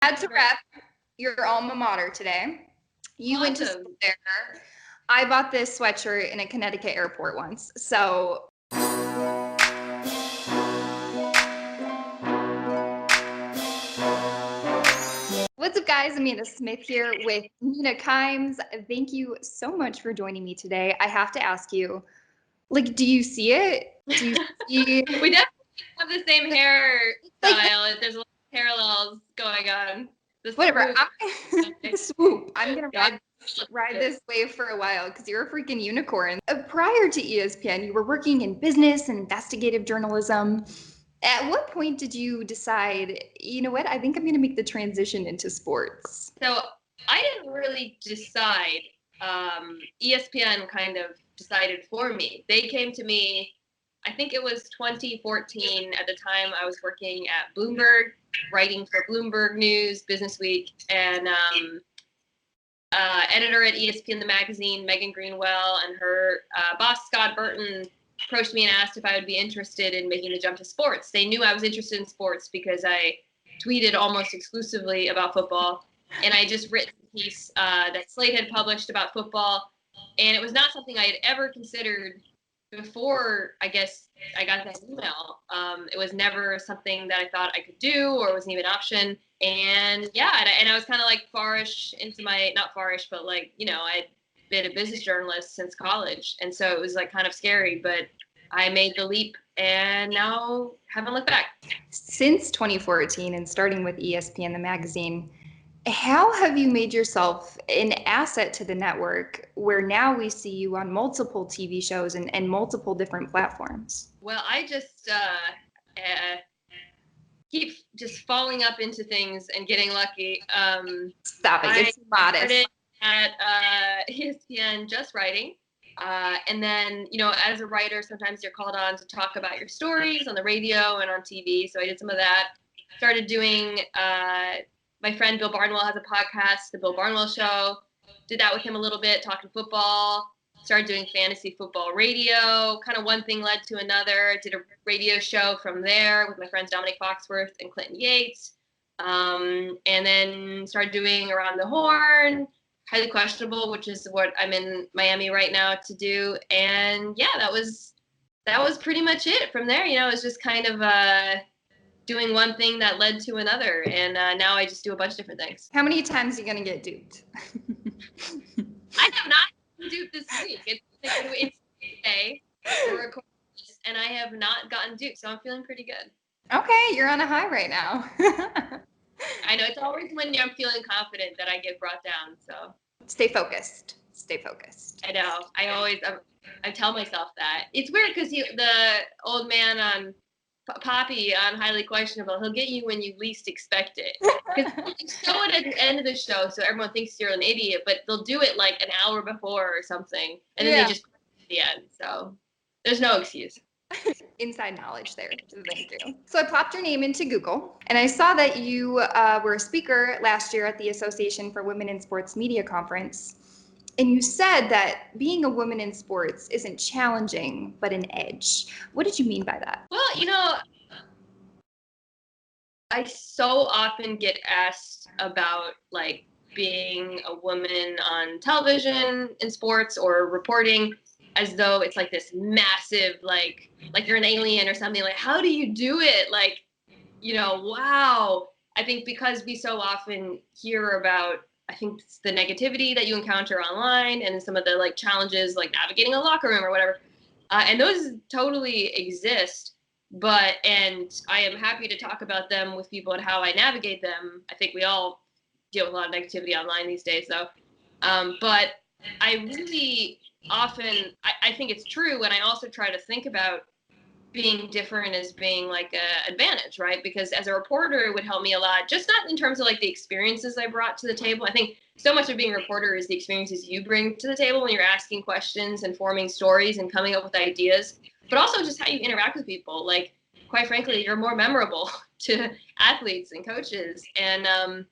Had to rep your alma mater today. You went to school there. I bought this sweatshirt in a Connecticut airport once. So what's up, guys? I'm Mina Smith here with Mina Kimes. Thank you so much for joining me today. I have to ask you, like, do you see it? Do you see? We definitely have the same hairstyle. There's a lot of parallels going on. Whatever. The swoop. I'm gonna ride this wave for a while because you're a freaking unicorn. Prior to ESPN, you were working in business and investigative journalism. At what point did you decide, you know what, I think I'm going to make the transition into sports? So I didn't really decide. ESPN kind of decided for me. They came to me, I think it was 2014. At the time, I was working at Bloomberg, writing for Bloomberg News, Business Week, and editor at ESPN, the magazine, Megan Greenwell, and her boss, Scott Burton, approached me and asked if I would be interested in making the jump to sports. They knew I was interested in sports because I tweeted almost exclusively about football, and I just written a piece that Slate had published about football, and it was not something I had ever considered before, I guess, I got that email. It was never something that I thought I could do or wasn't even an option. And yeah, and I was kind of like farish into my, not farish, but like, you know, I'd been a business journalist since college. And so it was like kind of scary, but I made the leap and now haven't looked back. Since 2014 and starting with ESPN, the magazine, how have you made yourself an asset to the network where now we see you on multiple TV shows and multiple different platforms? Well, I just keep just falling up into things and getting lucky. Stop it. It's modest. I started at ESPN just writing. And then, you know, as a writer, sometimes you're called on to talk about your stories on the radio and on TV. So I did some of that. Started doing, my friend Bill Barnwell has a podcast, The Bill Barnwell Show. Did that with him a little bit, talking football. Started doing fantasy football radio. Kind of one thing led to another. Did a radio show from there with my friends Dominic Foxworth and Clinton Yates. And then started doing Around the Horn, Highly Questionable, which is what I'm in Miami right now to do. And yeah, that was pretty much it. From there, you know, it was just kind of doing one thing that led to another. And now I just do a bunch of different things. How many times are you going to get duped? I have not been duped this week. It's today, we're recording this, and I have not gotten duped, so I'm feeling pretty good. Okay, you're on a high right now. I know, it's always when I'm feeling confident that I get brought down, so. Stay focused. Stay focused. I know. I tell myself that. It's weird because the old man on Poppy on Highly Questionable, he'll get you when you least expect it. Because you show it at the end of the show, so everyone thinks you're an idiot, but they'll do it like an hour before or something, and then they just put it at the end. So there's no excuse. Inside knowledge there. Thank you. So I popped your name into Google, and I saw that you were a speaker last year at the Association for Women in Sports Media Conference. And you said that being a woman in sports isn't challenging, but an edge. What did you mean by that? Well, you know, I so often get asked about like being a woman on television in sports or reporting as though it's like this massive, like you're an alien or something. Like, how do you do it? Like, you know, wow. I think because we so often hear about, I think, the negativity that you encounter online and some of the like challenges like navigating a locker room or whatever. And those totally exist. And I am happy to talk about them with people and how I navigate them. I think we all deal with a lot of negativity online these days, though. But I really often, I think it's true. And I also try to think about being different as being like an advantage, right? Because as a reporter, it would help me a lot, just not in terms of like the experiences I brought to the table. I think so much of being a reporter is the experiences you bring to the table when you're asking questions and forming stories and coming up with ideas, but also just how you interact with people. Like, quite frankly, you're more memorable to athletes and coaches. And,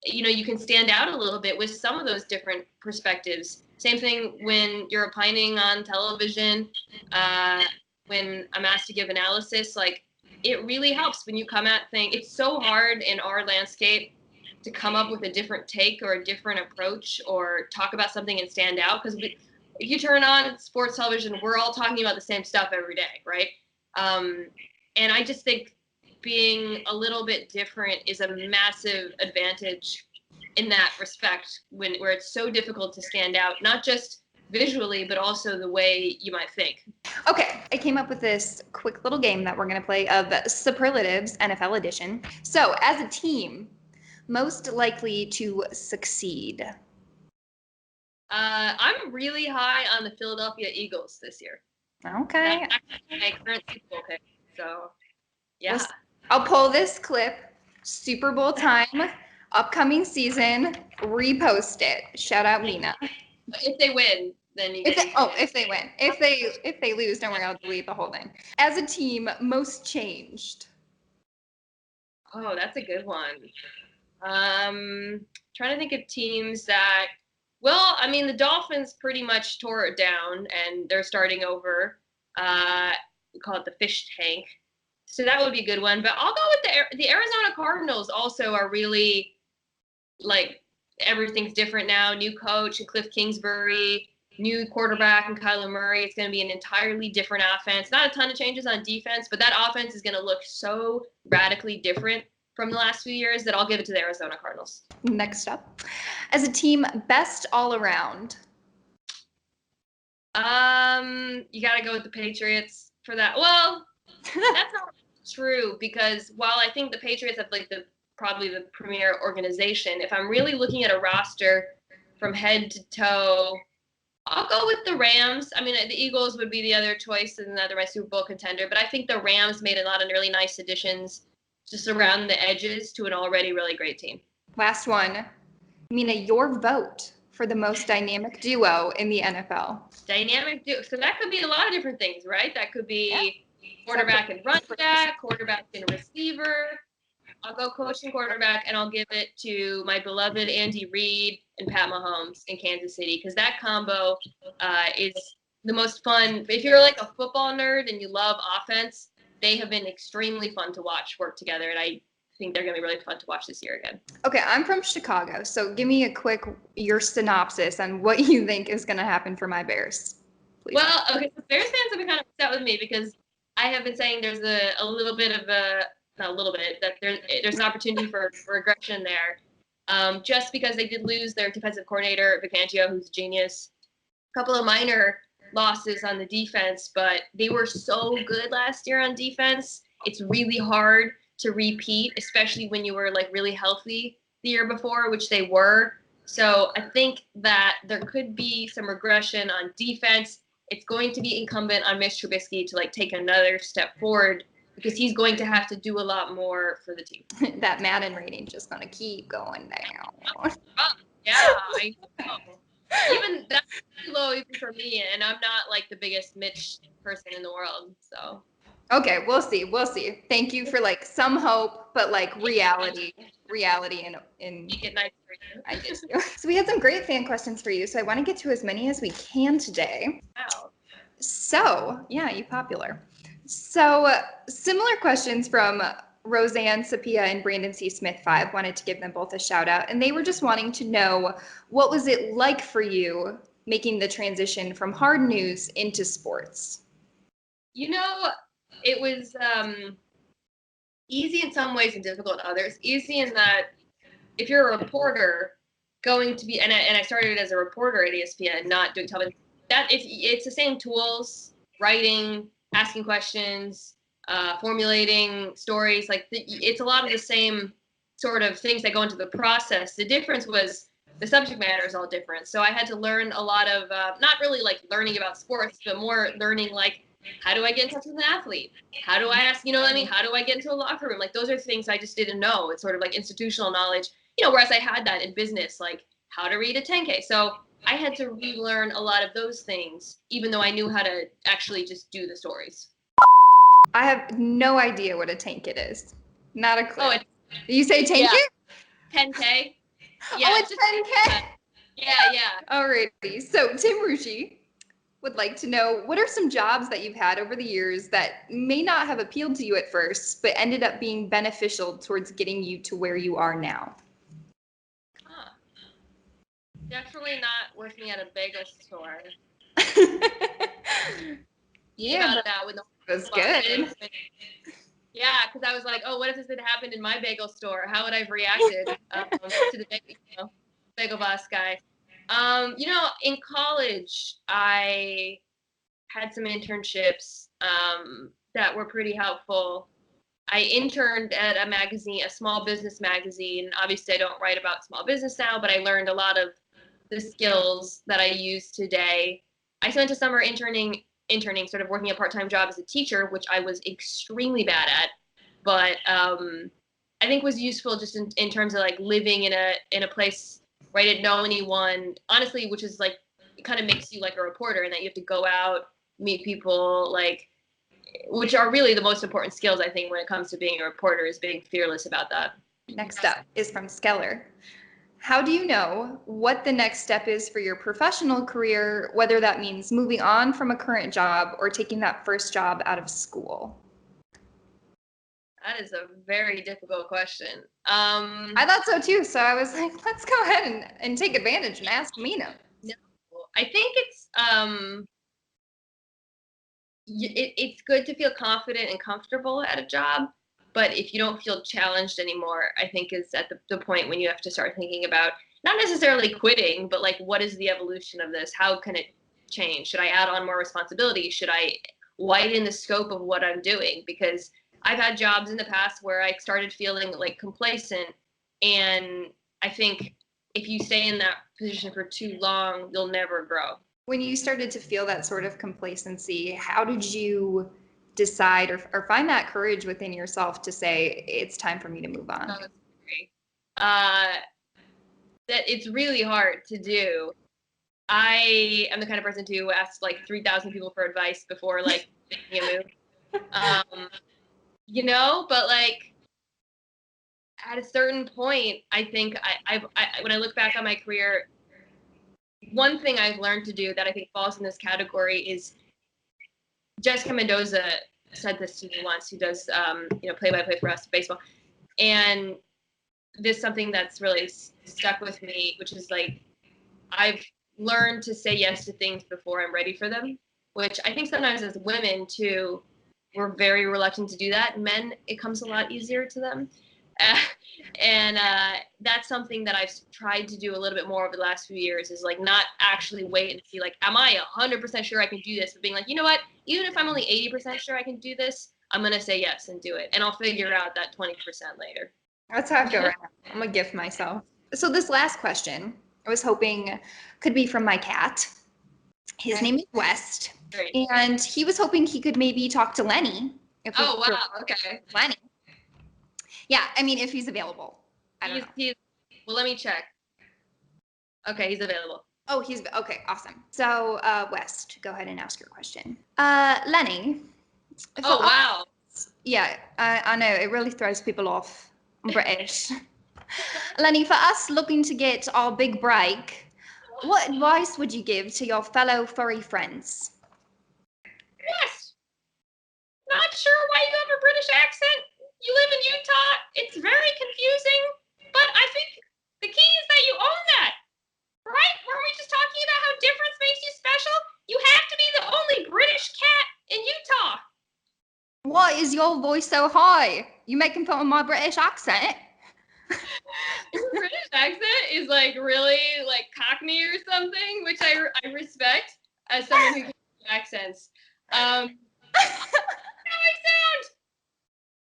you know, you can stand out a little bit with some of those different perspectives. Same thing when you're opining on television, when I'm asked to give analysis, like, it really helps when you come at things. It's so hard in our landscape to come up with a different take or a different approach or talk about something and stand out. Because if you turn on sports television, we're all talking about the same stuff every day, right? And I just think being a little bit different is a massive advantage in that respect where it's so difficult to stand out, not just visually, but also the way you might think. Okay, I came up with this quick little game that we're going to play of Superlatives, NFL edition. So, as a team, most likely to succeed. I'm really high on the Philadelphia Eagles this year. Okay. That's actually my current Super Bowl pick. So, yeah. I'll pull this clip, Super Bowl time, upcoming season, repost it. Shout out Mina. If they win, then you If get. if they win. If they lose, don't worry, I'll delete the whole thing. As a team, most changed. Oh, that's a good one. Trying to think of teams that. Well, I mean, the Dolphins pretty much tore it down, and they're starting over. We call it the fish tank. So that would be a good one. But I'll go with the Arizona Cardinals. Also, are really like everything's different now. New coach and Cliff Kingsbury, new quarterback and Kyler Murray. It's going to be an entirely different offense. Not a ton of changes on defense, but that offense is going to look so radically different from the last few years that I'll give it to the Arizona Cardinals. Next up, as a team, best all around. You got to go with the Patriots for that. Well, that's not true because while I think the Patriots have like probably the premier organization, if I'm really looking at a roster from head to toe, I'll go with the Rams. I mean, the Eagles would be the other choice and they're my Super Bowl contender, but I think the Rams made a lot of really nice additions just around the edges to an already really great team. Last one. Mina, your vote for the most dynamic duo in the NFL. Dynamic duo. So that could be a lot of different things, right? That could be quarterback and running back, quarterback and receiver. I'll go coach and quarterback, and I'll give it to my beloved Andy Reid and Pat Mahomes in Kansas City because that combo is the most fun. If you're like a football nerd and you love offense, they have been extremely fun to watch work together, and I think they're going to be really fun to watch this year again. Okay, I'm from Chicago, so give me a quick your synopsis on what you think is going to happen for my Bears. Please. Well, okay, so Bears fans have been kind of upset with me because I have been saying there's a little bit of not a little bit, that there's an opportunity for regression there. Just because they did lose their defensive coordinator, Vic Fangio, who's a genius. A couple of minor losses on the defense, but they were so good last year on defense. It's really hard to repeat, especially when you were like really healthy the year before, which they were. So I think that there could be some regression on defense. It's going to be incumbent on Mitch Trubisky to like take another step forward because he's going to have to do a lot more for the team. That Madden rating just going to keep going down. Yeah, I know. Even that's too low even for me, and I'm not like the biggest Mitch person in the world, so. Okay, we'll see. We'll see. Thank you for like some hope, but like reality in Make it nice for you. I did too. So we had some great fan questions for you, so I want to get to as many as we can today. Wow. So, yeah, you popular. So, similar questions from Roseanne Sapia and Brandon C. Smith 5. Wanted to give them both a shout out. And they were just wanting to know, what was it like for you making the transition from hard news into sports? You know, it was easy in some ways and difficult in others. Easy in that if you're a reporter going to be, and I started as a reporter at ESPN, not doing television, that it's the same tools, writing, asking questions, formulating stories. Like it's a lot of the same sort of things that go into the process. The difference was the subject matter is all different. So I had to learn a lot of, not really like learning about sports, but more learning like, how do I get in touch with an athlete? How do I ask, you know what I mean? How do I get into a locker room? Like those are things I just didn't know. It's sort of like institutional knowledge, you know, whereas I had that in business, like how to read a 10K. So I had to relearn a lot of those things, even though I knew how to actually just do the stories. I have no idea what a tank it is. Not a clue. Oh, you say tank yeah. it? 10K. Yeah, oh, it's 10K. Yeah. Alrighty. So Tim Rucci would like to know, what are some jobs that you've had over the years that may not have appealed to you at first, but ended up being beneficial towards getting you to where you are now? Definitely not working at a bagel store. Yeah, About but that when the it was whole good. yeah, because I was like, oh, what if this had happened in my bagel store? How would I have reacted to the bagel boss guy? In college, I had some internships that were pretty helpful. I interned at a magazine, a small business magazine. Obviously, I don't write about small business now, but I learned a lot of the skills that I use today. I spent a summer interning, sort of working a part-time job as a teacher, which I was extremely bad at, but I think was useful just in terms of like living in a place where I didn't know anyone. Honestly, which is like it kind of makes you like a reporter, and that you have to go out, meet people, like which are really the most important skills I think when it comes to being a reporter is being fearless about that. Next up is from Skeller. How do you know what the next step is for your professional career, whether that means moving on from a current job or taking that first job out of school? That is a very difficult question. I thought so too. So I was like, let's go ahead and take advantage and ask Mina. No, I think it's good to feel confident and comfortable at a job, but if you don't feel challenged anymore, I think is at the point when you have to start thinking about not necessarily quitting, but like what is the evolution of this? How can it change? Should I add on more responsibility? Should I widen the scope of what I'm doing? Because I've had jobs in the past where I started feeling like complacent, and I think if you stay in that position for too long, you'll never grow. When you started to feel that sort of complacency, how did you decide or find that courage within yourself to say, it's time for me to move on? Uh, that it's really hard to do. I am the kind of person who asks like 3,000 people for advice before like making a move. But like at a certain point, I think when I look back on my career, one thing I've learned to do that I think falls in this category is Jessica Mendoza said this to me once, who does play-by-play for us baseball, and this is something that's really stuck with me, which is like I've learned to say yes to things before I'm ready for them, which I think sometimes as women too, we're very reluctant to do that. Men, it comes a lot easier to them. Uh, and that's something that I've tried to do a little bit more over the last few years is like not actually wait and see like, am I 100% sure I can do this? But being like, you know what? Even if I'm only 80% sure I can do this, I'm going to say yes and do it. And I'll figure out that 20% later. That's how I feel right now. I'm gonna gift myself. So this last question, I was hoping could be from my cat. His Okay. name is West, Great. and he was hoping he could maybe talk to Lenny. If we Oh, could wow. Okay. Lenny. Yeah, I mean, if he's available. I don't know. Well, let me check. Okay, he's available. Oh, he's okay. Awesome. So, West, go ahead and ask your question. Lenny. Oh, wow. Yeah, I know it really throws people off. I'm British. Lenny, for us looking to get our big break, what advice would you give to your fellow furry friends? Yes. Not sure why you have a British accent. You live in Utah. It's very confusing, but I think the key is that you own that. Right? Weren't we just talking about how difference makes you special? You have to be the only British cat in Utah. Why is your voice so high? You making fun of my British accent? Your British accent is like really like Cockney or something, which I respect as someone who can do accents. How I sound?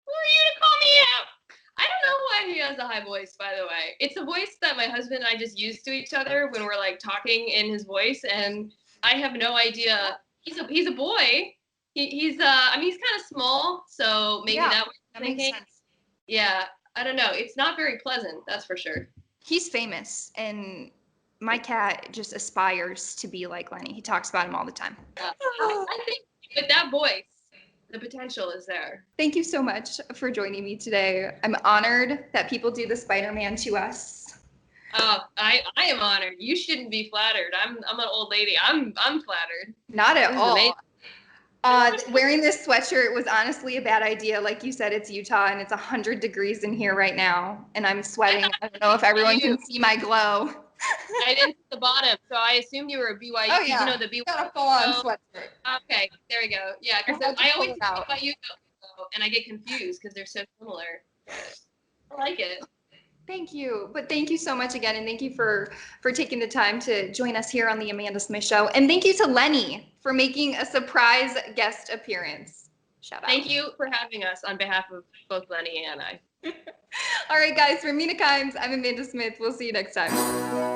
Who are you to call me out? I don't know why he has a high voice, by the way. It's a voice that my husband and I just use to each other when we're like talking in his voice, and I have no idea. He's a boy. He's I mean he's kind of small, so maybe Yeah, that that makes sense. Yeah, I don't know. It's not very pleasant, that's for sure. He's famous, and my cat just aspires to be like Lenny. He talks about him all the time. I think with that voice, the potential is there. Thank you so much for joining me today. I'm honored that people do the Spider-Man to us. Oh, I am honored. You shouldn't be flattered. I'm an old lady. I'm flattered. Not at This is all. amazing. Wearing this sweatshirt was honestly a bad idea. Like you said, it's Utah and it's 100 degrees in here right now, and I'm sweating. I don't know if everyone can see my glow. I didn't see the bottom, so I assumed you were a BYU. Oh yeah, You know the BYU. got a full-on logo? sweatshirt. Okay, there we go. Yeah, because I had to I pull always it see out. BYU logo, and I get confused because they're so similar. But I like it. Thank you. But thank you so much again. And thank you for taking the time to join us here on the Amanda Smith Show. And thank you to Lenny for making a surprise guest appearance. Shout out. Thank you for having us on behalf of both Lenny and I. All right, guys, for Mina Kimes, I'm Amanda Smith. We'll see you next time.